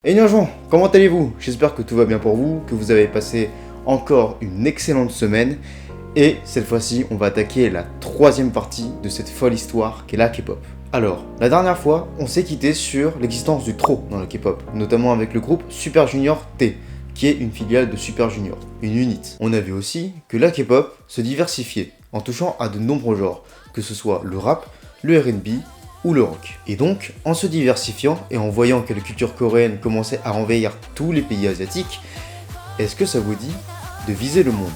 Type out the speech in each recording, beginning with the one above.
Et Nyanjon, comment allez-vous? J'espère que tout va bien pour vous, que vous avez passé encore une excellente semaine. Et cette fois-ci, on va attaquer la troisième partie de cette folle histoire qu'est la K-pop. Alors, la dernière fois, on s'est quitté sur l'existence du TRO dans la K-pop, notamment avec le groupe Super Junior T, qui est une filiale de Super Junior, une unit. On a vu aussi que la K-pop se diversifiait en touchant à de nombreux genres, que ce soit le rap, le R&B, ou le rock. Et donc, en se diversifiant et en voyant que la culture coréenne commençait à envahir tous les pays asiatiques, est-ce que ça vous dit de viser le monde?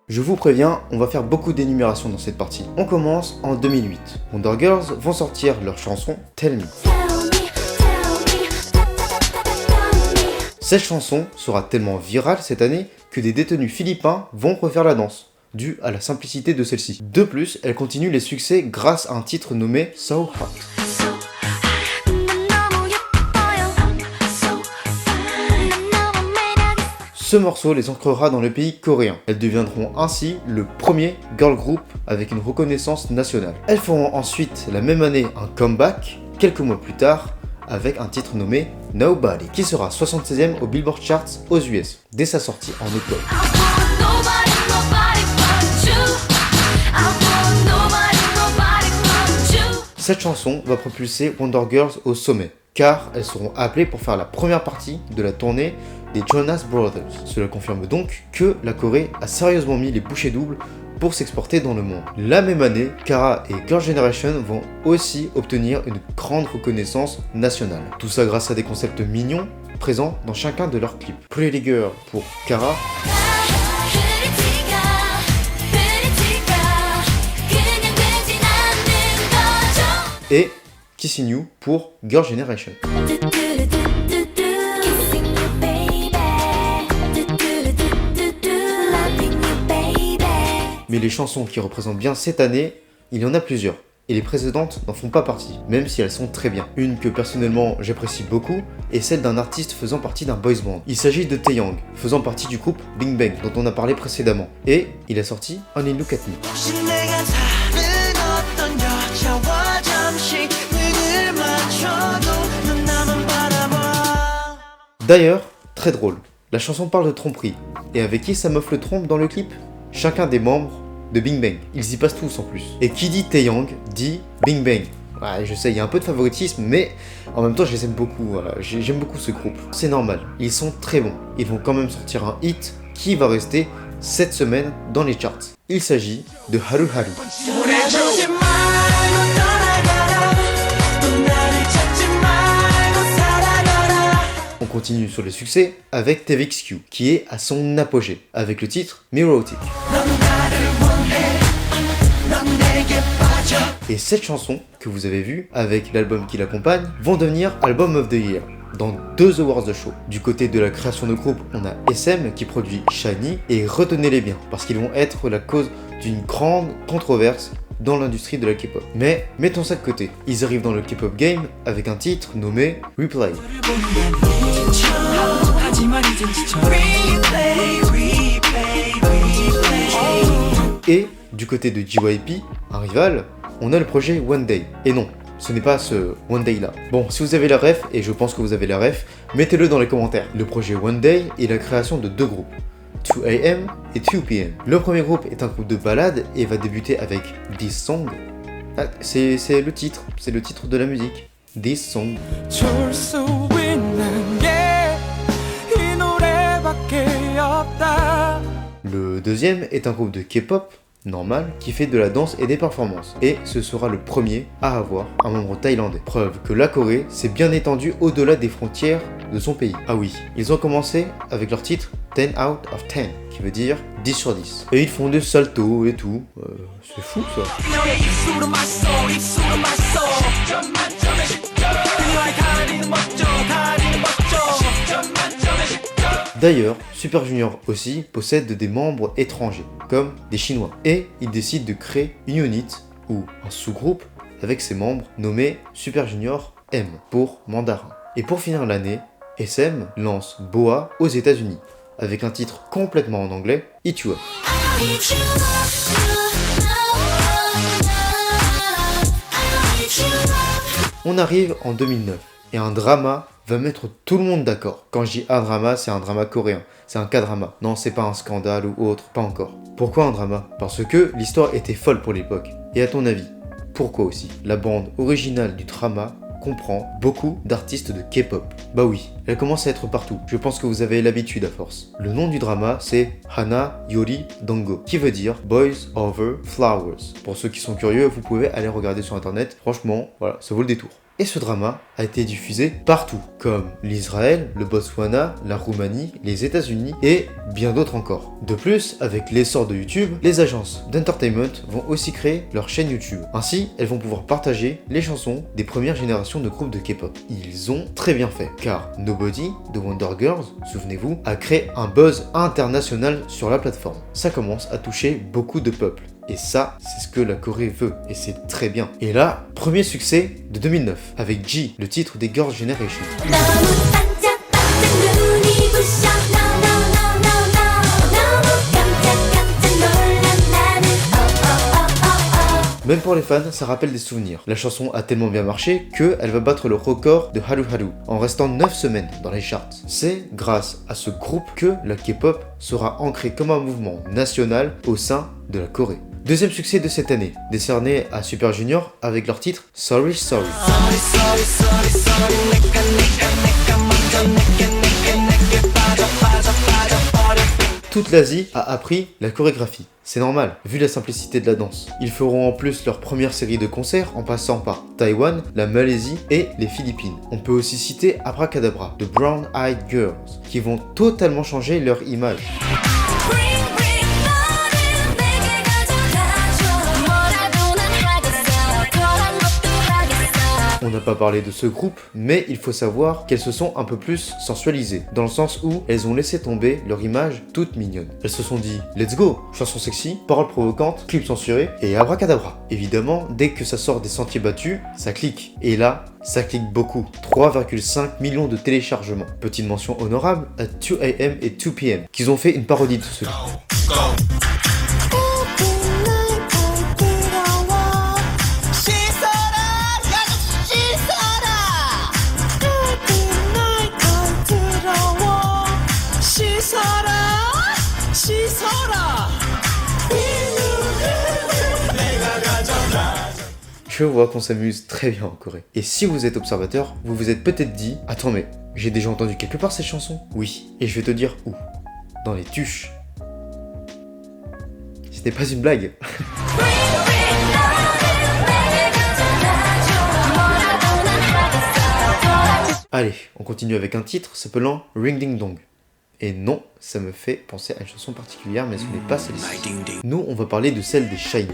Je vous préviens, on va faire beaucoup d'énumérations dans cette partie. On commence en 2008. Wonder Girls vont sortir leur chanson Tell Me. Cette chanson sera tellement virale cette année que des détenus philippins vont refaire la danse, dû à la simplicité de celle-ci. De plus, elle continue les succès grâce à un titre nommé So Hot. Ce morceau les ancrera dans le pays coréen. Elles deviendront ainsi le premier girl group avec une reconnaissance nationale. Elles feront ensuite la même année un comeback, quelques mois plus tard, avec un titre nommé Nobody, qui sera 76e au Billboard Charts aux US, dès sa sortie en octobre. Cette chanson va propulser Wonder Girls au sommet, car elles seront appelées pour faire la première partie de la tournée des Jonas Brothers. Cela confirme donc que la Corée a sérieusement mis les bouchées doubles pour s'exporter dans le monde. La même année, Kara et Girl Generation vont aussi obtenir une grande reconnaissance nationale. Tout ça grâce à des concepts mignons présents dans chacun de leurs clips. Pretty Girl pour Kara, et Kissing You pour Girl Generation. Mais les chansons qui représentent bien cette année, il y en a plusieurs. Et les précédentes n'en font pas partie, même si elles sont très bien. Une que personnellement j'apprécie beaucoup est celle d'un artiste faisant partie d'un boys band. Il s'agit de Taeyang, faisant partie du groupe Big Bang, dont on a parlé précédemment. Et il a sorti Only Look at Me. D'ailleurs, très drôle, la chanson parle de tromperie. Et avec qui sa meuf le trompe dans le clip? Chacun des membres de Big Bang. Ils y passent tous en plus. Et qui dit Taeyang dit Big Bang. Ouais, je sais, il y a un peu de favoritisme, mais en même temps, je les aime beaucoup. Voilà. J'aime beaucoup ce groupe. C'est normal, ils sont très bons. Ils vont quand même sortir un hit qui va rester cette semaine dans les charts. Il s'agit de Haru Haru. On continue sur les succès avec TVXQ, qui est à son apogée, avec le titre Neurotic. Et cette chanson, que vous avez vue, avec l'album qui l'accompagne, vont devenir Album of the Year, dans 2 awards de show. Du côté de la création de groupe, on a SM qui produit Shiny, et retenez-les bien, parce qu'ils vont être la cause d'une grande controverse dans l'industrie de la K-pop. Mais mettons ça de côté. Ils arrivent dans le K-pop game avec un titre nommé Replay. Et du côté de JYP, un rival, on a le projet One Day. Et non, ce n'est pas ce One Day là. Bon, si vous avez la ref, et je pense que vous avez la ref, mettez-le dans les commentaires. Le projet One Day est la création de 2 groupes, 2AM et 2PM. Le premier groupe est un groupe de ballades et va débuter avec This Song. Ah, c'est le titre de la musique. This Song. Le deuxième est un groupe de K-pop normal qui fait de la danse et des performances. Et ce sera le premier à avoir un membre thaïlandais. Preuve que la Corée s'est bien étendue au-delà des frontières de son pays. Ah oui, ils ont commencé avec leur titre 10 out of 10, qui veut dire 10 sur 10. Et ils font des saltos et tout. C'est fou ça. D'ailleurs, Super Junior aussi possède des membres étrangers, comme des Chinois. Et ils décident de créer une unit, ou un sous-groupe, avec ses membres nommés Super Junior M pour mandarin. Et pour finir l'année, SM lance Boa aux États-Unis avec un titre complètement en anglais, Hit You Up. On arrive en 2009 et un drama va mettre tout le monde d'accord. Quand je dis un drama, c'est un drama coréen. C'est un K-drama. Non, c'est pas un scandale ou autre, pas encore. Pourquoi un drama? Parce que l'histoire était folle pour l'époque. Et à ton avis, pourquoi aussi? La bande originale du drama comprend beaucoup d'artistes de K-pop. Bah oui, elle commence à être partout. Je pense que vous avez l'habitude à force. Le nom du drama, c'est Hana Yori Dango, qui veut dire Boys Over Flowers. Pour ceux qui sont curieux, vous pouvez aller regarder sur internet. Franchement, voilà, ça vaut le détour. Et ce drama a été diffusé partout, comme l'Israël, le Botswana, la Roumanie, les États-Unis et bien d'autres encore. De plus, avec l'essor de YouTube, les agences d'entertainment vont aussi créer leur chaîne YouTube. Ainsi, elles vont pouvoir partager les chansons des premières générations de groupes de K-pop. Ils ont très bien fait, car Nobody de Wonder Girls, souvenez-vous, a créé un buzz international sur la plateforme. Ça commence à toucher beaucoup de peuples. Et ça, c'est ce que la Corée veut, et c'est très bien. Et là, premier succès de 2009, avec G, le titre des Girls' Generation. Même pour les fans, ça rappelle des souvenirs. La chanson a tellement bien marché qu'elle va battre le record de Haru Haru en restant 9 semaines dans les charts. C'est grâce à ce groupe que la K-pop sera ancrée comme un mouvement national au sein de la Corée. Deuxième succès de cette année, décerné à Super Junior avec leur titre Sorry Sorry. Toute l'Asie a appris la chorégraphie. C'est normal, vu la simplicité de la danse. Ils feront en plus leur première série de concerts en passant par Taïwan, la Malaisie et les Philippines. On peut aussi citer Abracadabra de Brown Eyed Girls, qui vont totalement changer leur image. On n'a pas parlé de ce groupe, mais il faut savoir qu'elles se sont un peu plus sensualisées, dans le sens où elles ont laissé tomber leur image toute mignonne. Elles se sont dit « Let's go !» Chanson sexy, paroles provocantes, clip censuré et abracadabra. Évidemment, dès que ça sort des sentiers battus, ça clique. Et là, ça clique beaucoup. 3,5 millions de téléchargements. Petite mention honorable à 2AM et 2PM, qu'ils ont fait une parodie de ce groupe. Je vois qu'on s'amuse très bien en Corée. Et si vous êtes observateur, vous vous êtes peut-être dit « Attends mais, j'ai déjà entendu quelque part cette chanson ?» Oui, et je vais te dire où. Dans les tuches. Ce n'est pas une blague. Allez, on continue avec un titre s'appelant Ring Ding Dong. Et non, ça me fait penser à une chanson particulière, mais ce n'est pas celle-ci. Nous, on va parler de celle des SHINee.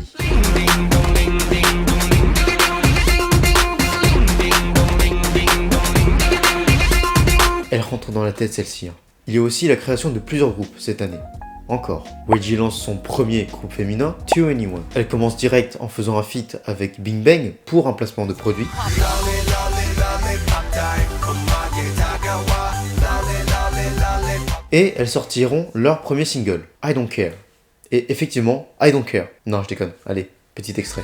Elle rentre dans la tête celle-ci. Il y a aussi la création de plusieurs groupes cette année. Encore, YG lance son premier groupe féminin, 2NE1. Elle commence direct en faisant un feat avec Bing Bang pour un placement de produit. Et elles sortiront leur premier single, I Don't Care. Et effectivement, I Don't Care. Non, je déconne. Allez, petit extrait.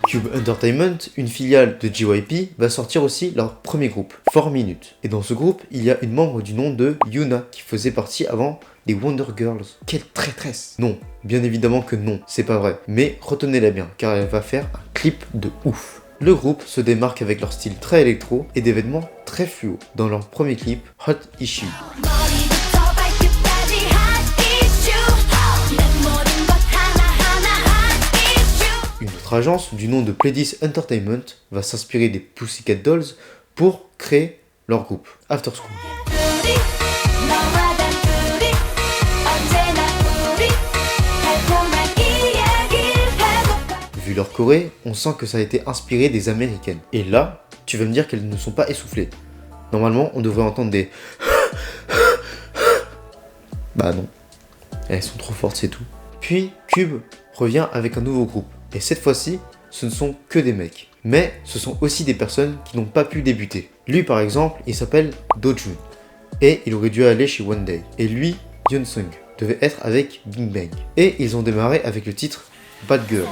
Cube Entertainment, une filiale de JYP, va sortir aussi leur premier groupe, 4 Minutes. Et dans ce groupe, il y a une membre du nom de Yuna, qui faisait partie avant des Wonder Girls. Quelle traîtresse! Non, bien évidemment que non, c'est pas vrai. Mais retenez-la bien, car elle va faire un clip de ouf. Le groupe se démarque avec leur style très électro et des vêtements très fluo dans leur premier clip, Hot Issue. Une autre agence du nom de Pledis Entertainment va s'inspirer des Pussycat Dolls pour créer leur groupe, After School. Vu leur Corée, on sent que ça a été inspiré des américaines. Et là, tu vas me dire qu'elles ne sont pas essoufflées. Normalement, on devrait entendre des... Bah non, elles sont trop fortes, c'est tout. Puis Cube revient avec un nouveau groupe, et cette fois-ci, ce ne sont que des mecs. Mais ce sont aussi des personnes qui n'ont pas pu débuter. Lui par exemple, il s'appelle Do-jun, et il aurait dû aller chez One Day. Et lui, Hyun-sung, devait être avec Big Bang. Et ils ont démarré avec le titre Bad Girl.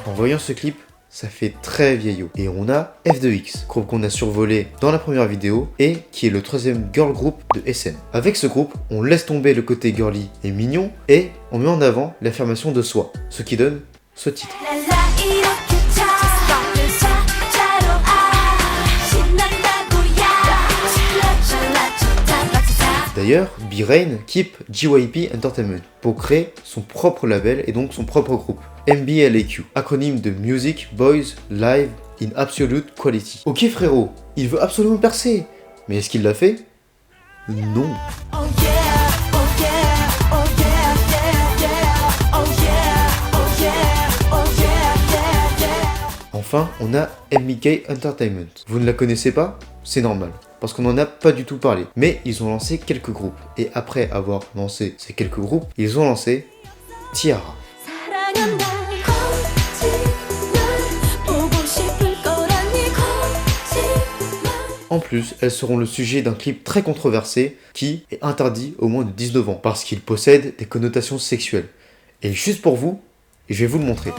En voyant ce clip, ça fait très vieillot. Et on a F2X, groupe qu'on a survolé dans la première vidéo et qui est le troisième girl group de SM. Avec ce groupe, on laisse tomber le côté girly et mignon et on met en avant l'affirmation de soi, ce qui donne ce titre. D'ailleurs, B-Rain quitte JYP Entertainment pour créer son propre label et donc son propre groupe, MBLAQ, acronyme de Music Boys Live in Absolute Quality. Ok frérot, il veut absolument percer, mais est-ce qu'il l'a fait? Non. Enfin, on a MBK Entertainment. Vous ne la connaissez pas? C'est normal, parce qu'on n'en a pas du tout parlé. Mais ils ont lancé quelques groupes, et après avoir lancé ces quelques groupes, ils ont lancé T-ara. En plus, elles seront le sujet d'un clip très controversé qui est interdit aux moins de 19 ans, parce qu'il possède des connotations sexuelles. Et juste pour vous, je vais vous le montrer.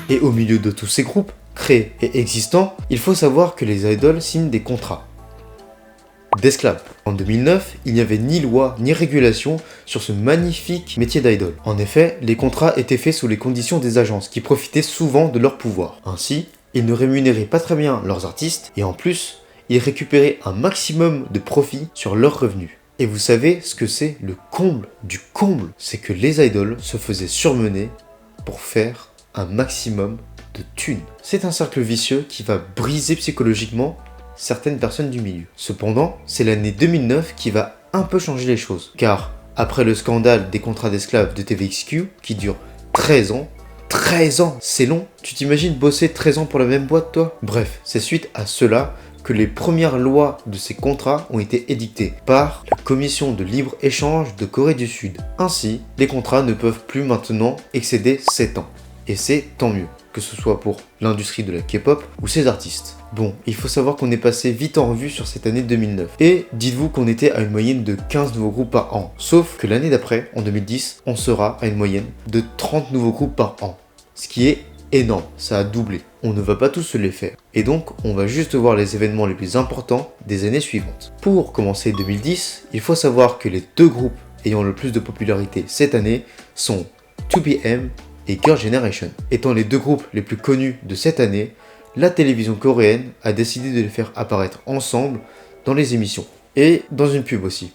Et au milieu de tous ces groupes, créés et existants, il faut savoir que les idoles signent des contrats d'esclaves. En 2009, il n'y avait ni loi ni régulation sur ce magnifique métier d'idole. En effet, les contrats étaient faits sous les conditions des agences qui profitaient souvent de leur pouvoir. Ainsi, ils ne rémunéraient pas très bien leurs artistes et en plus, ils récupéraient un maximum de profit sur leurs revenus. Et vous savez ce que c'est le comble du comble? C'est que les idoles se faisaient surmener pour faire un maximum de thunes. C'est un cercle vicieux qui va briser psychologiquement certaines personnes du milieu. Cependant, c'est l'année 2009 qui va un peu changer les choses. Car après le scandale des contrats d'esclaves de TVXQ, qui dure 13 ans, 13 ans, c'est long. Tu t'imagines bosser 13 ans pour la même boîte, toi? Bref, c'est suite à cela que les premières lois de ces contrats ont été édictées par la Commission de libre-échange de Corée du Sud. Ainsi, les contrats ne peuvent plus maintenant excéder 7 ans. Et c'est tant mieux, que ce soit pour l'industrie de la K-pop ou ses artistes. Bon, il faut savoir qu'on est passé vite en revue sur cette année 2009. Et dites-vous qu'on était à une moyenne de 15 nouveaux groupes par an. Sauf que l'année d'après, en 2010, on sera à une moyenne de 30 nouveaux groupes par an. Ce qui est énorme, ça a doublé. On ne va pas tous se les faire. Et donc, on va juste voir les événements les plus importants des années suivantes. Pour commencer 2010, il faut savoir que les deux groupes ayant le plus de popularité cette année sont 2PM et Girl Generation. Étant les deux groupes les plus connus de cette année, la télévision coréenne a décidé de les faire apparaître ensemble dans les émissions. Et dans une pub aussi.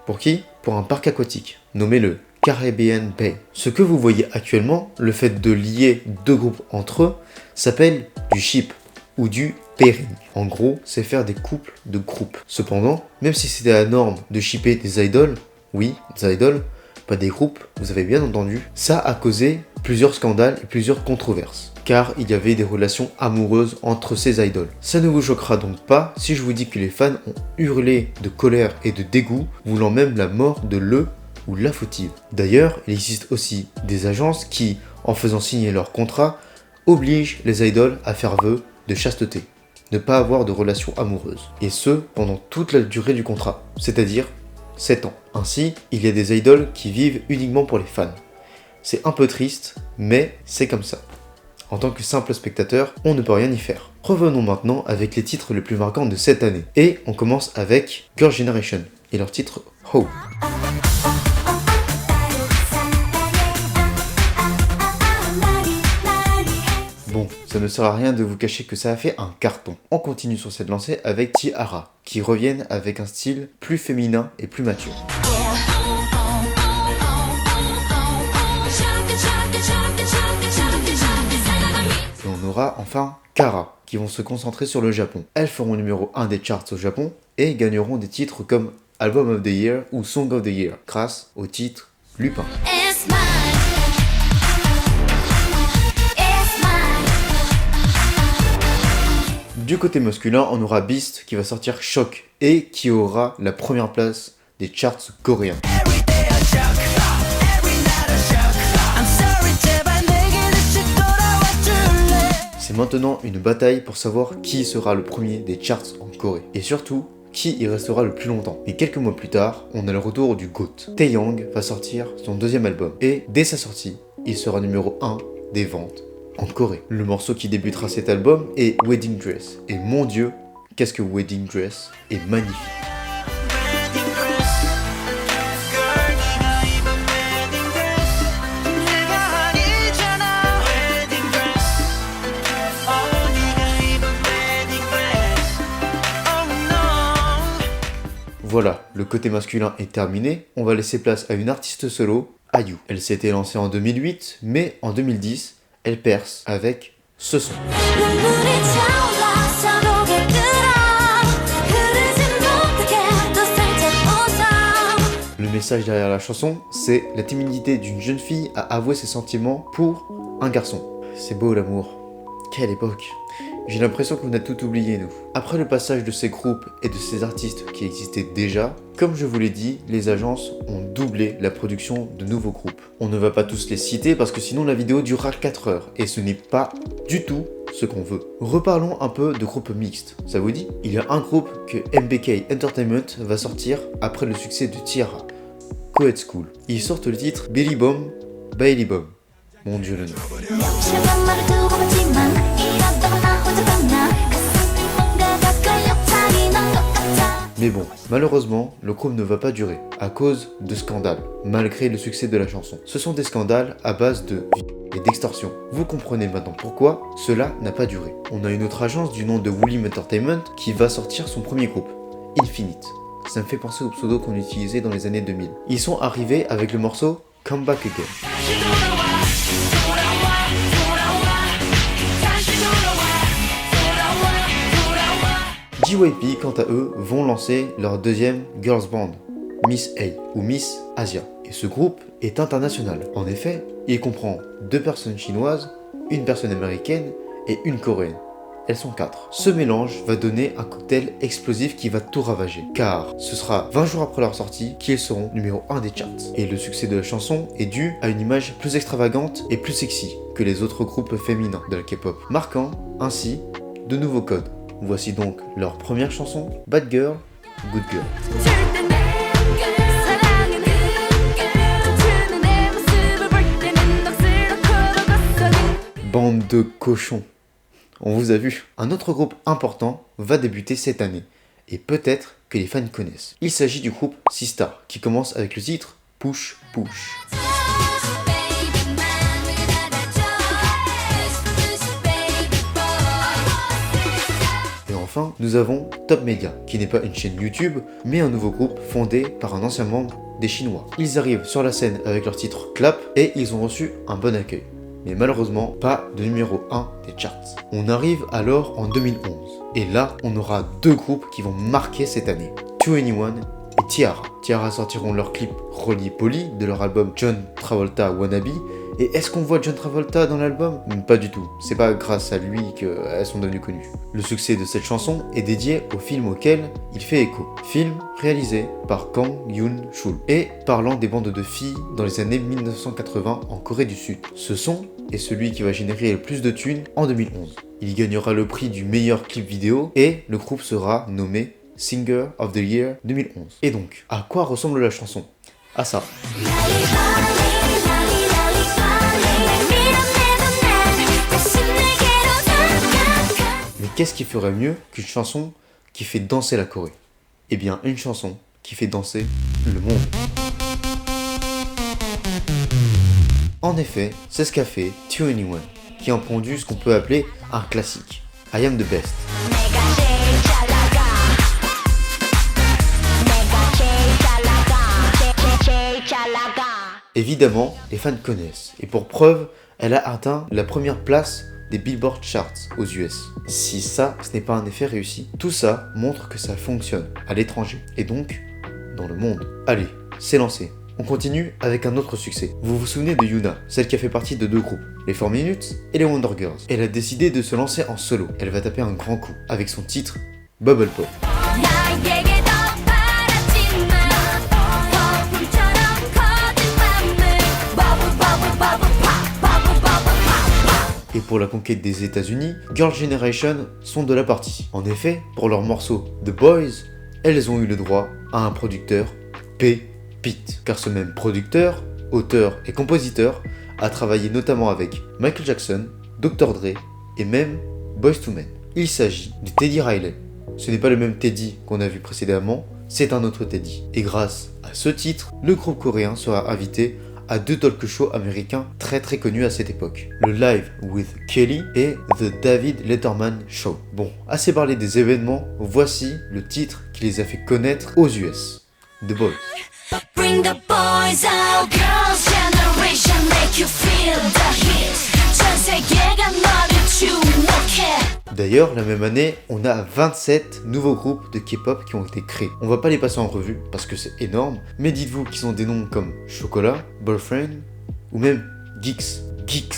Pour qui? Pour un parc aquatique, nommé le Caribbean Bay. Ce que vous voyez actuellement, le fait de lier deux groupes entre eux, s'appelle du ship ou du pairing. En gros, c'est faire des couples de groupes. Cependant, même si c'était la norme de shipper des idoles, oui, des idoles, pas des groupes, vous avez bien entendu, ça a causé plusieurs scandales et plusieurs controverses, car il y avait des relations amoureuses entre ces idoles. Ça ne vous choquera donc pas si je vous dis que les fans ont hurlé de colère et de dégoût, voulant même la mort de le ou la fautive. D'ailleurs, il existe aussi des agences qui, en faisant signer leur contrat, obligent les idoles à faire vœu de chasteté, ne pas avoir de relations amoureuses, et ce, pendant toute la durée du contrat, c'est-à-dire 7 ans. Ainsi, il y a des idoles qui vivent uniquement pour les fans. C'est un peu triste, mais c'est comme ça. En tant que simple spectateur, on ne peut rien y faire. Revenons maintenant avec les titres les plus marquants de cette année. Et on commence avec Girl Generation et leur titre Ho. Bon, ça ne sert à rien de vous cacher que ça a fait un carton. On continue sur cette lancée avec T-ara, qui reviennent avec un style plus féminin et plus mature. Et on aura enfin Kara, qui vont se concentrer sur le Japon. Elles feront numéro 1 des charts au Japon et gagneront des titres comme Album of the Year ou Song of the Year, grâce au titre Lupin. Du côté masculin, on aura Beast qui va sortir Choc et qui aura la première place des charts coréens. C'est maintenant une bataille pour savoir qui sera le premier des charts en Corée. Et surtout, qui y restera le plus longtemps. Et quelques mois plus tard, on a le retour du GOAT. Taeyong va sortir son deuxième album. Et dès sa sortie, il sera numéro 1 des ventes en Corée. Le morceau qui débutera cet album est Wedding Dress. Et mon Dieu, qu'est-ce que Wedding Dress est magnifique. Voilà, le côté masculin est terminé, on va laisser place à une artiste solo, IU. Elle s'était lancée en 2008, mais en 2010, elle perce avec ce son. Le message derrière la chanson, c'est la timidité d'une jeune fille à avouer ses sentiments pour un garçon. C'est beau l'amour. Quelle époque! J'ai l'impression qu'on a tout oublié, nous. Après le passage de ces groupes et de ces artistes qui existaient déjà, comme je vous l'ai dit, les agences ont doublé la production de nouveaux groupes. On ne va pas tous les citer parce que sinon la vidéo durera 4 heures et ce n'est pas du tout ce qu'on veut. Reparlons un peu de groupes mixtes, ça vous dit? Il y a un groupe que MBK Entertainment va sortir après le succès de T-ara, Coed School. Ils sortent le titre Billy Bomb, Bailey Bomb. Mon Dieu le nom. Mais bon, malheureusement, le groupe ne va pas durer, à cause de scandales, malgré le succès de la chanson. Ce sont des scandales à base de et d'extorsion. Vous comprenez maintenant pourquoi cela n'a pas duré. On a une autre agence du nom de Woollim Entertainment qui va sortir son premier groupe, Infinite. Ça me fait penser au pseudo qu'on utilisait dans les années 2000. Ils sont arrivés avec le morceau Come Back Again. JYP, quant à eux, vont lancer leur deuxième girls band, Miss A ou Miss Asia. Et ce groupe est international. En effet, il comprend 2 personnes chinoises, une personne américaine et une coréenne. Elles sont 4. Ce mélange va donner un cocktail explosif qui va tout ravager. Car ce sera 20 jours après leur sortie qu'ils seront numéro 1 des charts. Et le succès de la chanson est dû à une image plus extravagante et plus sexy que les autres groupes féminins de la K-pop, marquant ainsi de nouveaux codes. Voici donc leur première chanson, Bad Girl, Good Girl. Bande de cochons. On vous a vu. Un autre groupe important va débuter cette année, et peut-être que les fans connaissent. Il s'agit du groupe Sistar, qui commence avec le titre Push Push. Enfin, nous avons Top Media, qui n'est pas une chaîne YouTube, mais un nouveau groupe fondé par un ancien membre des Chinois. Ils arrivent sur la scène avec leur titre Clap et ils ont reçu un bon accueil. Mais malheureusement, pas de numéro 1 des charts. On arrive alors en 2011. Et là, on aura 2 groupes qui vont marquer cette année. 2NE1 et T-ara. T-ara sortiront leur clip Roly Poly de leur album John Travolta Wannabe. Et est-ce qu'on voit John Travolta dans l'album? Pas du tout, c'est pas grâce à lui qu'elles sont devenues connues. Le succès de cette chanson est dédié au film auquel il fait écho. Film réalisé par Kang Yoon-chul et parlant des bandes de filles dans les années 1980 en Corée du Sud. Ce son est celui qui va générer le plus de thunes en 2011. Il gagnera le prix du meilleur clip vidéo et le groupe sera nommé Singer of the Year 2011. Et donc, à quoi ressemble la chanson? À ça. Mais qu'est-ce qui ferait mieux qu'une chanson qui fait danser la Corée? Eh bien, une chanson qui fait danser le monde. En effet, c'est ce qu'a fait 2NE1, qui a pondu ce qu'on peut appeler un classique, I Am The Best. Évidemment, les fans connaissent, et pour preuve, elle a atteint la première place des Billboard Charts aux US. Si ça, ce n'est pas un effet réussi, tout ça montre que ça fonctionne à l'étranger. Et donc, dans le monde. Allez, c'est lancé. On continue avec un autre succès. Vous vous souvenez de Yuna, celle qui a fait partie de deux groupes, les 4 Minutes et les Wonder Girls. Elle a décidé de se lancer en solo. Elle va taper un grand coup avec son titre Bubble Pop. Et pour la conquête des États-Unis, Girl Generation sont de la partie. En effet, pour leur morceau The Boys, elles ont eu le droit à un producteur pépite. Car ce même producteur, auteur et compositeur a travaillé notamment avec Michael Jackson, Dr. Dre et même Boyz II Men. Il s'agit de Teddy Riley. Ce n'est pas le même Teddy qu'on a vu précédemment, c'est un autre Teddy. Et grâce à ce titre, le groupe coréen sera invité à deux talk shows américains très connus à cette époque. Le Live with Kelly et The David Letterman Show. Bon, assez parlé des événements, voici le titre qui les a fait connaître aux US. The Boys. Bring the boys out, girls generation make you feel the heat. 전 세계가 너를 주목해. D'ailleurs, la même année, on a 27 nouveaux groupes de K-pop qui ont été créés. On va pas les passer en revue parce que c'est énorme, mais dites-vous qu'ils ont des noms comme Chocolat, Boyfriend ou même Geeks. Geeks,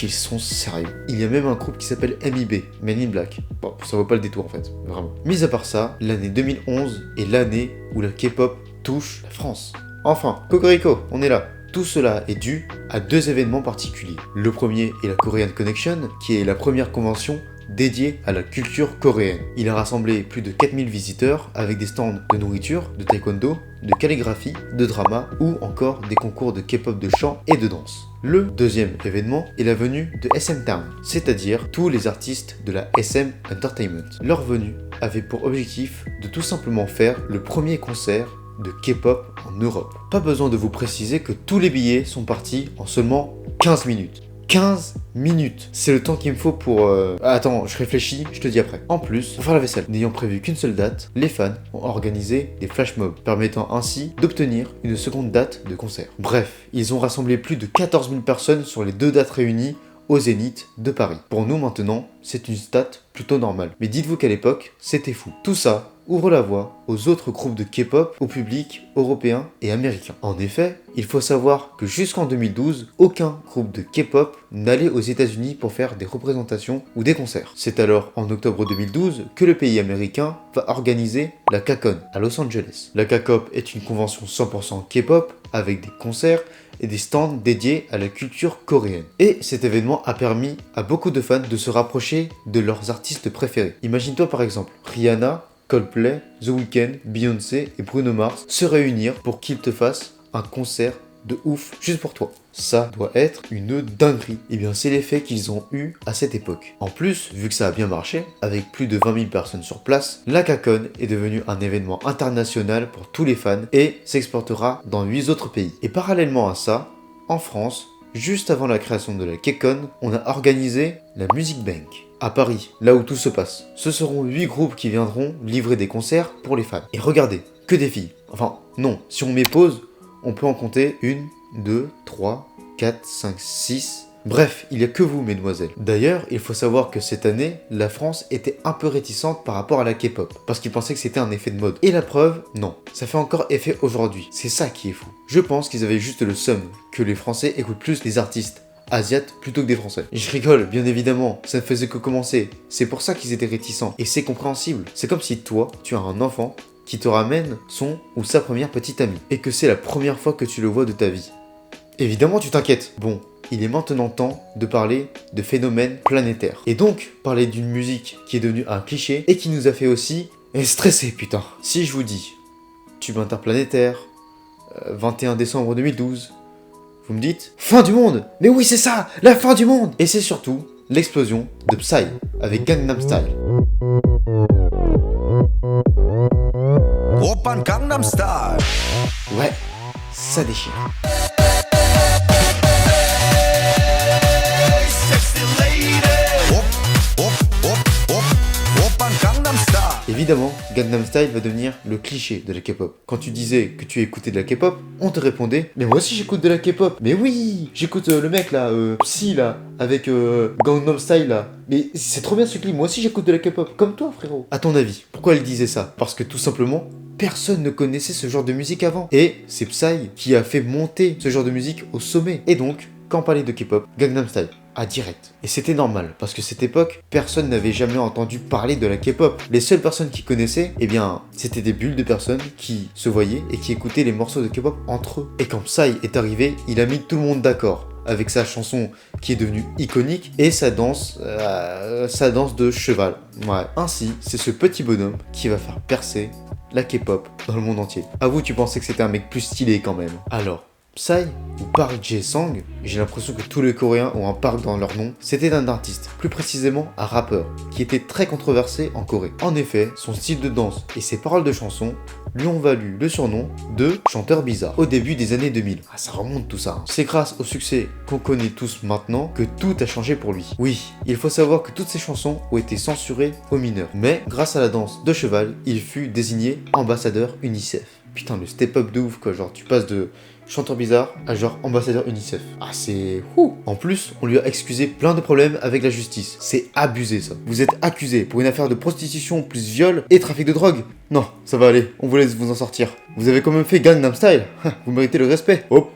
ils sont sérieux. Il y a même un groupe qui s'appelle MIB, Men in Black. Bon, ça vaut pas le détour en fait, vraiment. Mis à part ça, l'année 2011 est l'année où la K-pop touche la France. Enfin, Cocorico, on est là. Tout cela est dû à deux événements particuliers. Le premier est la Korean Connection, qui est la première convention dédiée à la culture coréenne. Il a rassemblé plus de 4000 visiteurs avec des stands de nourriture, de taekwondo, de calligraphie, de drama ou encore des concours de K-pop de chant et de danse. Le deuxième événement est la venue de SM Town, c'est-à-dire tous les artistes de la SM Entertainment. Leur venue avait pour objectif de tout simplement faire le premier concert de K-pop en Europe. Pas besoin de vous préciser que tous les billets sont partis en seulement 15 minutes. 15 minutes. C'est le temps qu'il me faut pour... Attends, je réfléchis, je te dis après. En plus, pour faire la vaisselle, n'ayant prévu qu'une seule date, les fans ont organisé des flash mobs, permettant ainsi d'obtenir une seconde date de concert. Bref, ils ont rassemblé plus de 14 000 personnes sur les deux dates réunies au Zénith de Paris. Pour nous maintenant, c'est une stat plutôt normale. Mais dites-vous qu'à l'époque, c'était fou. Tout ça ouvre la voie aux autres groupes de K-pop au public européen et américain. En effet, il faut savoir que jusqu'en 2012, aucun groupe de K-pop n'allait aux États-Unis pour faire des représentations ou des concerts. C'est alors en octobre 2012 que le pays américain va organiser la KCON à Los Angeles. La KCON est une convention 100% K-pop avec des concerts et des stands dédiés à la culture coréenne. Et cet événement a permis à beaucoup de fans de se rapprocher de leurs artistes préférés. Imagine-toi par exemple Rihanna, Coldplay, The Weeknd, Beyoncé et Bruno Mars se réunir pour qu'ils te fassent un concert de ouf juste pour toi. Ça doit être une dinguerie. Et bien c'est l'effet qu'ils ont eu à cette époque. En plus, vu que ça a bien marché, avec plus de 20 000 personnes sur place, la KCON est devenue un événement international pour tous les fans et s'exportera dans 8 autres pays. Et parallèlement à ça, en France, juste avant la création de la KCON, on a organisé la Music Bank à Paris, là où tout se passe. Ce seront 8 groupes qui viendront livrer des concerts pour les fans. Et regardez, que des filles. Enfin, non, si on met pause, on peut en compter 1, 2, 3, 4, 5, 6... Bref, il n'y a que vous, mesdemoiselles. D'ailleurs, il faut savoir que cette année, la France était un peu réticente par rapport à la K-pop, parce qu'ils pensaient que c'était un effet de mode. Et la preuve, non. Ça fait encore effet aujourd'hui. C'est ça qui est fou. Je pense qu'ils avaient juste le seum que les Français écoutent plus les artistes asiates plutôt que des Français. Je rigole, bien évidemment, ça ne faisait que commencer. C'est pour ça qu'ils étaient réticents. Et c'est compréhensible. C'est comme si toi, tu as un enfant qui te ramène son ou sa première petite amie, et que c'est la première fois que tu le vois de ta vie. Évidemment, tu t'inquiètes. Bon, il est maintenant temps de parler de phénomènes planétaires. Et donc, parler d'une musique qui est devenue un cliché et qui nous a fait aussi stresser, putain. Si je vous dis tube interplanétaire, 21 décembre 2012, vous me dites fin du monde. Mais oui, c'est ça, la fin du monde. Et c'est surtout l'explosion de Psy avec Gangnam Style. Oppan Gangnam Style. Ouais, ça déchire. Évidemment, Gangnam Style va devenir le cliché de la K-pop. Quand tu disais que tu écoutais de la K-pop, on te répondait mais moi aussi j'écoute de la K-pop. Mais oui, j'écoute le mec là, Psy là, avec Gangnam Style là. Mais c'est trop bien ce clip, moi aussi j'écoute de la K-pop, comme toi frérot. À ton avis, pourquoi elle disait ça? Parce que tout simplement, personne ne connaissait ce genre de musique avant. Et c'est Psy qui a fait monter ce genre de musique au sommet. Et donc, quand on parlait de K-pop, Gangnam Style, à direct. Et c'était normal, parce que cette époque, personne n'avait jamais entendu parler de la K-pop. Les seules personnes qui connaissaient, eh bien, c'était des bulles de personnes qui se voyaient et qui écoutaient les morceaux de K-pop entre eux. Et quand Psy est arrivé, il a mis tout le monde d'accord, avec sa chanson qui est devenue iconique et sa danse de cheval. Ouais. Ainsi, c'est ce petit bonhomme qui va faire percer la K-pop dans le monde entier. Avoue, tu pensais que c'était un mec plus stylé quand même. Alors, Psy ou Park Jae-sang, j'ai l'impression que tous les Coréens ont un Park dans leur nom, c'était un artiste, plus précisément un rappeur, qui était très controversé en Corée. En effet, son style de danse et ses paroles de chansons lui ont valu le surnom de chanteur bizarre au début des années 2000. Ah, ça remonte tout ça. C'est grâce au succès qu'on connaît tous maintenant que tout a changé pour lui. Oui, il faut savoir que toutes ses chansons ont été censurées aux mineurs, mais grâce à la danse de cheval, il fut désigné ambassadeur UNICEF. Putain, le step-up de ouf quoi, genre tu passes de chanteur bizarre à genre ambassadeur UNICEF. Ah c'est ouh. En plus, on lui a excusé plein de problèmes avec la justice. C'est abusé ça. Vous êtes accusé pour une affaire de prostitution plus viol et trafic de drogue. Non, ça va aller, on vous laisse vous en sortir. Vous avez quand même fait Gangnam Style. Vous méritez le respect. Hop,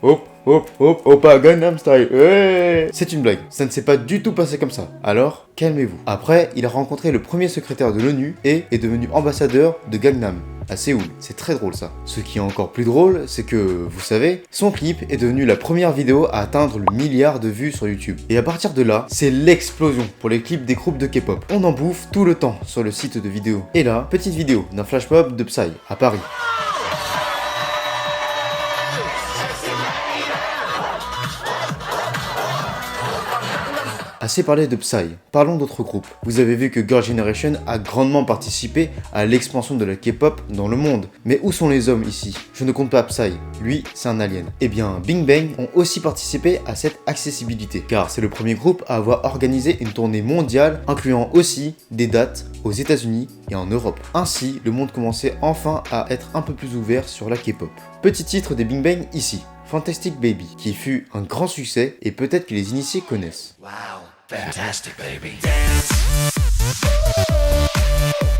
hop, hop, hop, hop, à Gangnam Style. Ouais. C'est une blague, ça ne s'est pas du tout passé comme ça. Alors, calmez-vous. Après, il a rencontré le premier secrétaire de l'ONU et est devenu ambassadeur de Gangnam à Séoul. C'est très drôle ça. Ce qui est encore plus drôle, c'est que, vous savez, son clip est devenu la première vidéo à atteindre le milliard de vues sur YouTube. Et à partir de là, c'est l'explosion pour les clips des groupes de K-pop. On en bouffe tout le temps sur le site de vidéos. Et là, petite vidéo d'un flash mob de Psy à Paris. Assez parlé de Psy, parlons d'autres groupes. Vous avez vu que Girl Generation a grandement participé à l'expansion de la K-pop dans le monde. Mais où sont les hommes ici? Je ne compte pas Psy, lui c'est un alien. Eh bien, Big Bang ont aussi participé à cette accessibilité, car c'est le premier groupe à avoir organisé une tournée mondiale, incluant aussi des dates aux États-Unis et en Europe. Ainsi, le monde commençait enfin à être un peu plus ouvert sur la K-pop. Petit titre des Big Bang ici. Fantastic Baby, qui fut un grand succès et peut-être que les initiés connaissent. Wow, fantastic baby. Dance.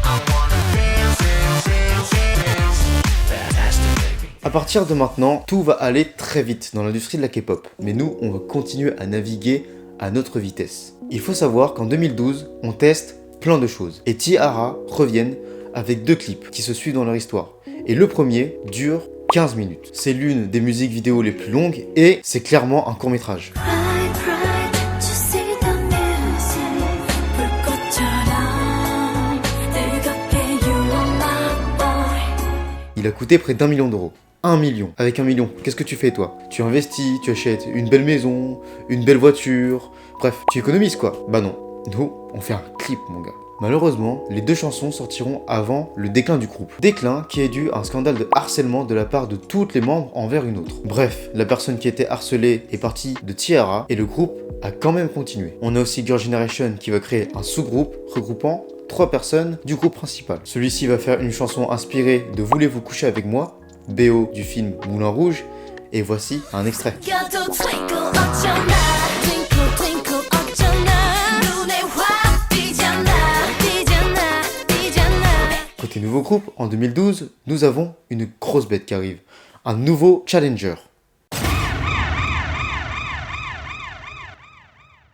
I wanna dance, dance, dance, dance. Fantastic baby. À partir de maintenant, tout va aller très vite dans l'industrie de la K-pop, mais nous, on va continuer à naviguer à notre vitesse. Il faut savoir qu'en 2012, on teste plein de choses, et T-ara reviennent avec 2 clips qui se suivent dans leur histoire. Et le premier dure 15 minutes. C'est l'une des musiques vidéo les plus longues et c'est clairement un court-métrage. Il a coûté près d'1 million d'euros. 1 million. Avec 1 million, qu'est-ce que tu fais toi? Tu investis, tu achètes une belle maison, une belle voiture, bref, tu économises quoi? Bah non, nous, on fait un clip mon gars. Malheureusement, les 2 chansons sortiront avant le déclin du groupe. Déclin qui est dû à un scandale de harcèlement de la part de toutes les membres envers une autre. Bref, la personne qui était harcelée est partie de T-ara et le groupe a quand même continué. On a aussi Girl Generation qui va créer un sous-groupe regroupant 3 personnes du groupe principal. Celui-ci va faire une chanson inspirée de Voulez-vous coucher avec moi, BO du film Moulin Rouge, et voici un extrait. Côté nouveau groupe, en 2012, nous avons une grosse bête qui arrive, un nouveau challenger.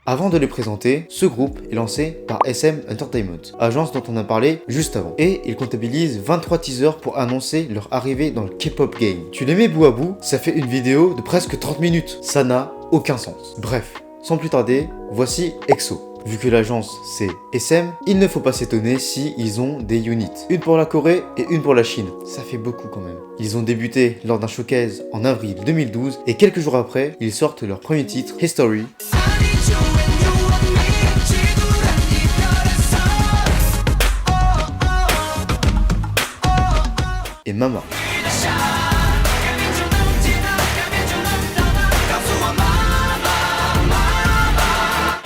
Avant de les présenter, ce groupe est lancé par SM Entertainment, agence dont on a parlé juste avant. Et ils comptabilisent 23 teasers pour annoncer leur arrivée dans le K-pop game. Tu les mets bout à bout, ça fait une vidéo de presque 30 minutes. Ça n'a aucun sens. Bref, sans plus tarder, voici EXO. Vu que l'agence c'est SM, il ne faut pas s'étonner si ils ont des units. Une pour la Corée et une pour la Chine. Ça fait beaucoup quand même. Ils ont débuté lors d'un showcase en avril 2012 et quelques jours après, ils sortent leur premier titre, History. Et Mama.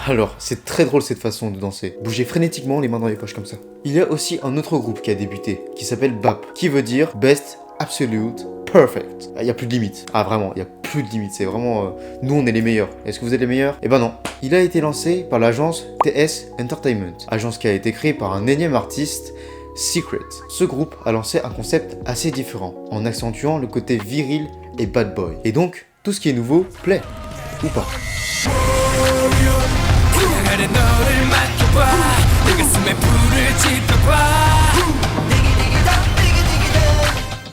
Alors, c'est très drôle cette façon de danser. Bougez frénétiquement les mains dans les poches comme ça. Il y a aussi un autre groupe qui a débuté, qui s'appelle BAP, qui veut dire Best Absolute Perfect. Il n'y a plus de limite. Ah vraiment, il n'y a plus de limite. C'est vraiment... nous, on est les meilleurs. Est-ce que vous êtes les meilleurs? Eh ben non. Il a été lancé par l'agence TS Entertainment. Agence qui a été créée par un énième artiste Secret. Ce groupe a lancé un concept assez différent, en accentuant le côté viril et bad boy. Et donc, tout ce qui est nouveau plaît, ou pas.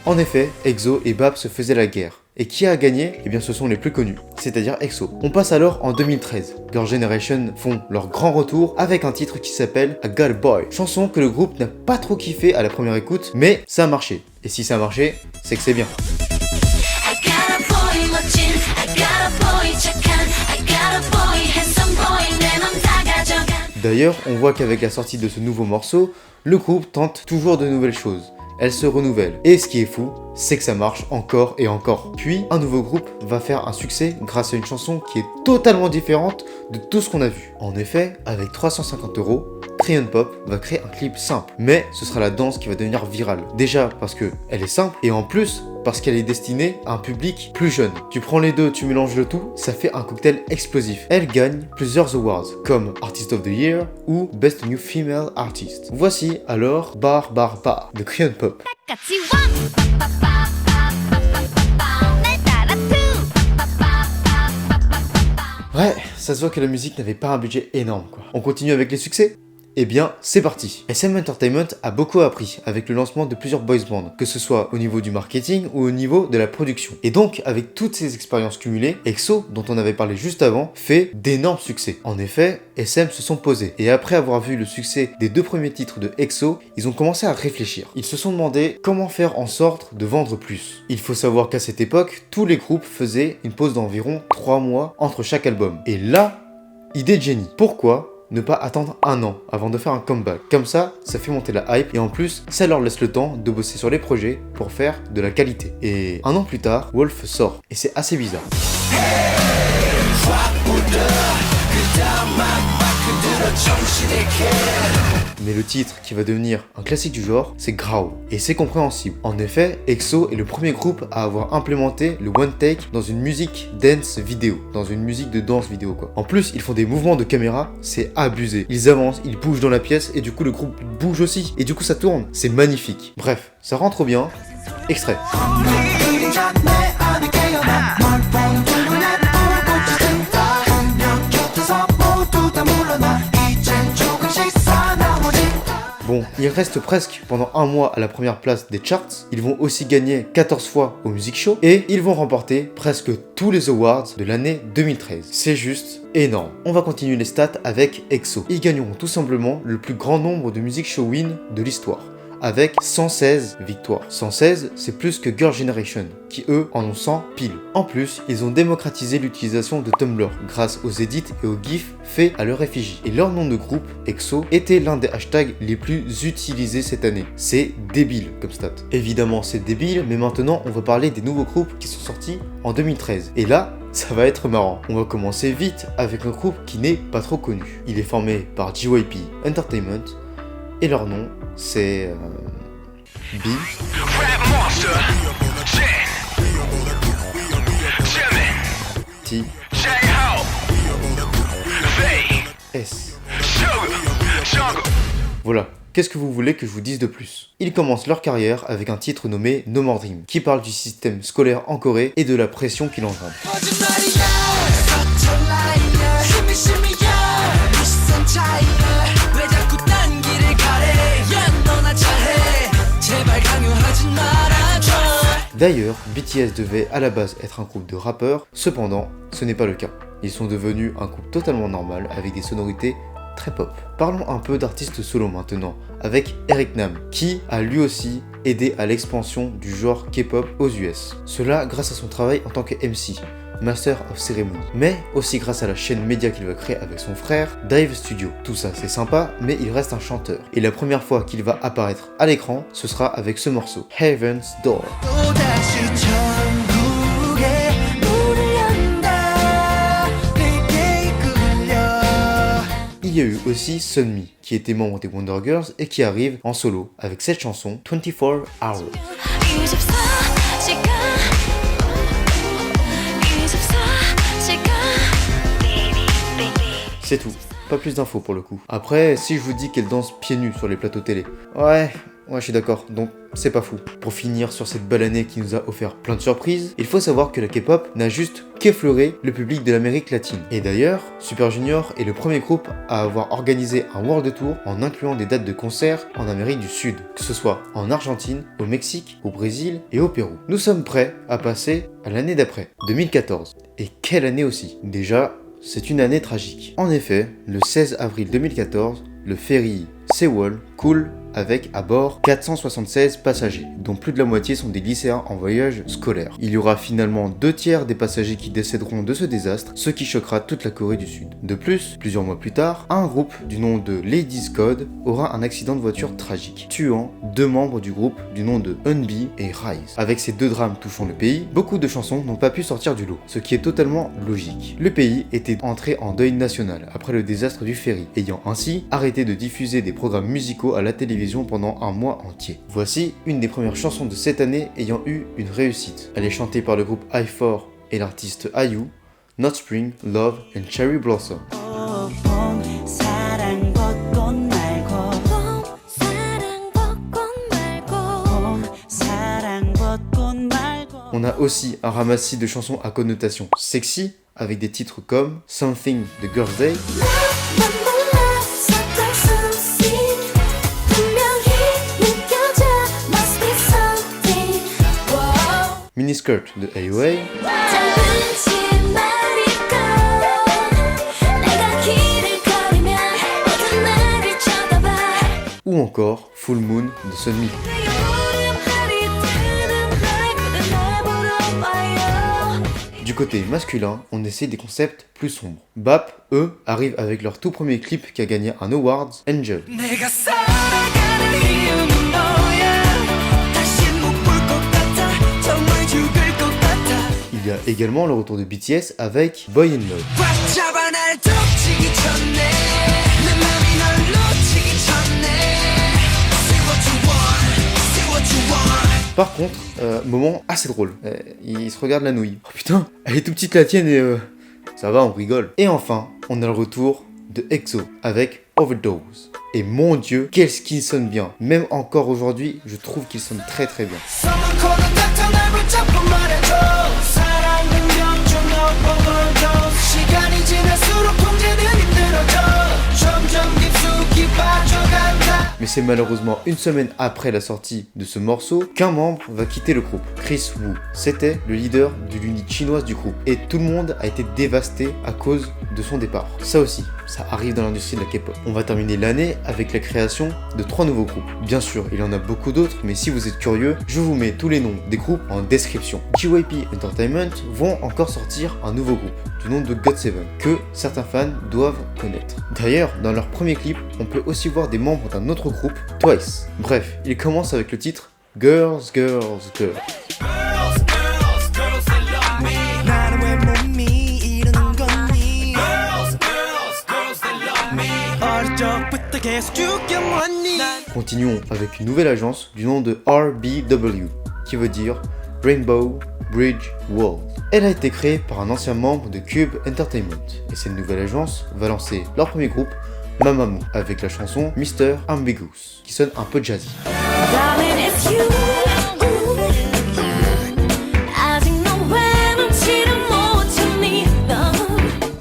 En effet, EXO et BAP se faisaient la guerre. Et qui a gagné? Eh bien ce sont les plus connus, c'est-à-dire EXO. On passe alors en 2013. Girls' Generation font leur grand retour avec un titre qui s'appelle I Got a Boy. Chanson que le groupe n'a pas trop kiffé à la première écoute, mais ça a marché. Et si ça a marché, c'est que c'est bien. I got a boy 멋진 I got a boy 착한 I got a boy handsome boy 내 맘 다 가져간. D'ailleurs, on voit qu'avec la sortie de ce nouveau morceau, le groupe tente toujours de nouvelles choses. Elle se renouvelle. Et ce qui est fou, c'est que ça marche encore et encore. Puis, un nouveau groupe va faire un succès grâce à une chanson qui est totalement différente de tout ce qu'on a vu. En effet, avec 350 €, Crayon Pop va créer un clip simple. Mais ce sera la danse qui va devenir virale. Déjà parce que elle est simple et en plus parce qu'elle est destinée à un public plus jeune. Tu prends les deux, tu mélanges le tout, ça fait un cocktail explosif. Elle gagne plusieurs awards comme Artist of the Year ou Best New Female Artist. Voici alors Bar Bar Bar de Crayon Pop. 같이 와. 날 따라 투. Ouais, ça se voit que la musique n'avait pas un budget énorme quoi. On continue avec les succès? Eh bien, c'est parti. SM Entertainment a beaucoup appris avec le lancement de plusieurs boys bands, que ce soit au niveau du marketing ou au niveau de la production. Et donc, avec toutes ces expériences cumulées, EXO, dont on avait parlé juste avant, fait d'énormes succès. En effet, SM se sont posés, et après avoir vu le succès des 2 premiers titres de EXO, ils ont commencé à réfléchir. Ils se sont demandé comment faire en sorte de vendre plus. Il faut savoir qu'à cette époque, tous les groupes faisaient une pause d'environ 3 mois entre chaque album. Et là, idée de génie. Pourquoi ne pas attendre 1 an avant de faire un comeback? Comme ça fait monter la hype et en plus, ça leur laisse le temps de bosser sur les projets pour faire de la qualité. Et 1 an plus tard, Wolf sort. Et c'est assez bizarre. Mais le titre qui va devenir un classique du genre, c'est Growl. Et c'est compréhensible. En effet, EXO est le premier groupe à avoir implémenté le one take dans une musique dance vidéo. Dans une musique de danse vidéo quoi. En plus, ils font des mouvements de caméra, c'est abusé. Ils avancent, ils bougent dans la pièce et du coup le groupe bouge aussi. Et du coup ça tourne. C'est magnifique. Bref, ça rend trop bien. Extrait. Bon, ils restent presque pendant 1 mois à la première place des charts, ils vont aussi gagner 14 fois au Music Show, et ils vont remporter presque tous les awards de l'année 2013. C'est juste énorme. On va continuer les stats avec EXO. Ils gagneront tout simplement le plus grand nombre de Music Show wins de l'histoire, avec 116 victoires. 116, c'est plus que Girls' Generation, qui eux en ont 100 pile. En plus, ils ont démocratisé l'utilisation de Tumblr grâce aux edits et aux gifs faits à leur effigie. Et leur nom de groupe, EXO, était l'un des hashtags les plus utilisés cette année. C'est débile comme stat. Évidemment, c'est débile, mais maintenant, on va parler des nouveaux groupes qui sont sortis en 2013. Et là, ça va être marrant. On va commencer vite avec un groupe qui n'est pas trop connu. Il est formé par JYP Entertainment, et leur nom, c'est B. T. S. Voilà. Qu'est-ce que vous voulez que je vous dise de plus? Ils commencent leur carrière avec un titre nommé No More Dream, qui parle du système scolaire en Corée et de la pression qu'il engendre. D'ailleurs, BTS devait à la base être un groupe de rappeurs, cependant, ce n'est pas le cas. Ils sont devenus un groupe totalement normal avec des sonorités très pop. Parlons un peu d'artistes solo maintenant, avec Eric Nam, qui a lui aussi aidé à l'expansion du genre K-pop aux US. Cela grâce à son travail en tant que MC, Master of Ceremony, mais aussi grâce à la chaîne média qu'il va créer avec son frère, Dive Studio. Tout ça c'est sympa, mais il reste un chanteur. Et la première fois qu'il va apparaître à l'écran, ce sera avec ce morceau, Heaven's Door. Il y a eu aussi Sunmi, qui était membre des Wonder Girls et qui arrive en solo avec cette chanson 24 Hours. C'est tout. pas plus d'infos pour le coup. Après, si je vous dis qu'elle danse pieds nus sur les plateaux télé, ouais, je suis d'accord, donc c'est pas fou. Pour finir sur cette belle année qui nous a offert plein de surprises, il faut savoir que la K-pop n'a juste qu'effleuré le public de l'Amérique latine. Et d'ailleurs, Super Junior est le premier groupe à avoir organisé un World Tour en incluant des dates de concerts en Amérique du Sud, que ce soit en Argentine, au Mexique, au Brésil et au Pérou. Nous sommes prêts à passer à l'année d'après, 2014. Et quelle année aussi! Déjà, c'est une année tragique. En effet, le 16 avril 2014, le ferry Sewol coule avec à bord 476 passagers, dont plus de la moitié sont des lycéens en voyage scolaire. Il y aura finalement 2/3 des passagers qui décéderont de ce désastre, ce qui choquera toute la Corée du Sud. De plus, plusieurs mois plus tard, un groupe du nom de Ladies Code aura un accident de voiture tragique, tuant 2 membres du groupe du nom de Eunbi et Rise. Avec ces 2 drames touchant le pays, beaucoup de chansons n'ont pas pu sortir du lot, ce qui est totalement logique. Le pays était entré en deuil national après le désastre du ferry, ayant ainsi arrêté de diffuser des programmes musicaux à la télévision pendant un mois entier. Voici une des premières chansons de cette année ayant eu une réussite. Elle est chantée par le groupe I4 et l'artiste IU, Not Spring, Love and Cherry Blossom. On a aussi un ramassis de chansons à connotation sexy avec des titres comme Something de Girls' Day, Miniskirt de AOA, ou encore Full Moon de Sunmi. Du côté masculin, on essaie des concepts plus sombres. BAP, eux, arrivent avec leur tout premier clip qui a gagné un Awards, Angel. Il y a également le retour de BTS avec Boy in Love. Par contre, moment assez drôle, il se regarde la nouille. Oh putain, elle est tout petite la tienne et ça va, on rigole. Et enfin, on a le retour de EXO avec Overdose. Et mon dieu, qu'est-ce qu'il sonne bien. Même encore aujourd'hui, je trouve qu'il sonne très très bien. Mais c'est malheureusement une semaine après la sortie de ce morceau qu'un membre va quitter le groupe, Chris Wu. C'était le leader de l'unité chinoise du groupe et tout le monde a été dévasté à cause de son départ. Ça aussi, ça arrive dans l'industrie de la K-pop. On va terminer l'année avec la création de 3 nouveaux groupes. Bien sûr, il y en a beaucoup d'autres, mais si vous êtes curieux, je vous mets tous les noms des groupes en description. JYP Entertainment vont encore sortir un nouveau groupe du nom de GOT7 que certains fans doivent connaître. D'ailleurs, dans leur premier clip, on peut aussi voir des membres d'un autre groupe, Twice. Bref, il commence avec le titre Girls, Girls, Girls. Continuons avec une nouvelle agence du nom de RBW, qui veut dire Rainbow Bridge World. Elle a été créée par un ancien membre de Cube Entertainment, et cette nouvelle agence va lancer leur premier groupe, Mamamoo, avec la chanson Mr. Ambiguous, qui sonne un peu jazzy.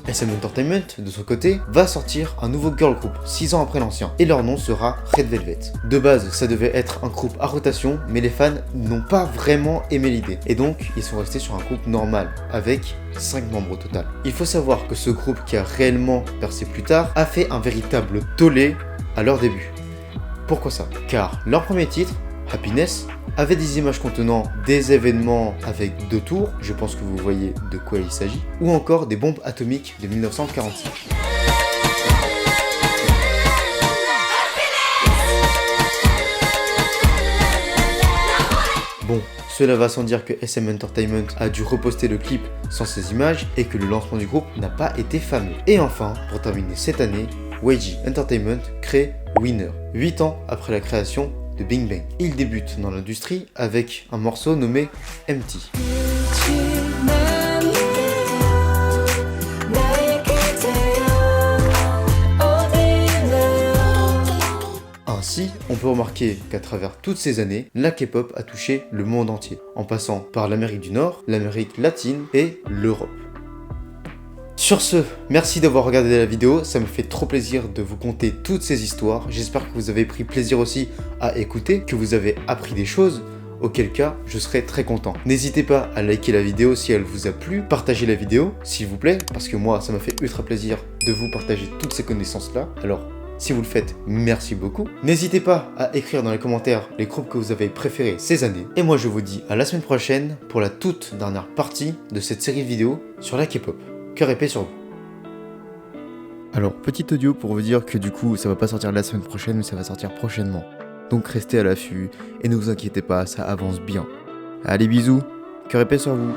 SM Entertainment, de son côté, va sortir un nouveau girl group 6 ans après l'ancien, et leur nom sera Red Velvet. De base, ça devait être un groupe à rotation, mais les fans n'ont pas vraiment aimé l'idée, et donc ils sont restés sur un groupe normal, avec 5 membres au total. Il faut savoir que ce groupe qui a réellement percé plus tard a fait un véritable tollé à leur début. Pourquoi ça? Car leur premier titre, Happiness, avait des images contenant des événements avec 2 tours, je pense que vous voyez de quoi il s'agit, ou encore des bombes atomiques de 1945. Bon, cela va sans dire que SM Entertainment a dû reposter le clip sans ces images et que le lancement du groupe n'a pas été fameux. Et enfin, pour terminer cette année, YG Entertainment crée Winner, 8 ans après la création de Bing Bang. Il débute dans l'industrie avec un morceau nommé Empty. Ainsi, on peut remarquer qu'à travers toutes ces années, la K-pop a touché le monde entier, en passant par l'Amérique du Nord, l'Amérique latine et l'Europe. Sur ce, merci d'avoir regardé la vidéo, ça me fait trop plaisir de vous conter toutes ces histoires. J'espère que vous avez pris plaisir aussi à écouter, que vous avez appris des choses, auquel cas je serai très content. N'hésitez pas à liker la vidéo si elle vous a plu, partagez la vidéo s'il vous plaît, parce que moi ça m'a fait ultra plaisir de vous partager toutes ces connaissances là. Alors si vous le faites, merci beaucoup. N'hésitez pas à écrire dans les commentaires les groupes que vous avez préférés ces années. Et moi je vous dis à la semaine prochaine pour la toute dernière partie de cette série de vidéos sur la K-pop. Cœur épais sur vous. Alors, petit audio pour vous dire que du coup, ça va pas sortir la semaine prochaine, mais ça va sortir prochainement. Donc restez à l'affût et ne vous inquiétez pas, ça avance bien. Allez, bisous, cœur épais sur vous.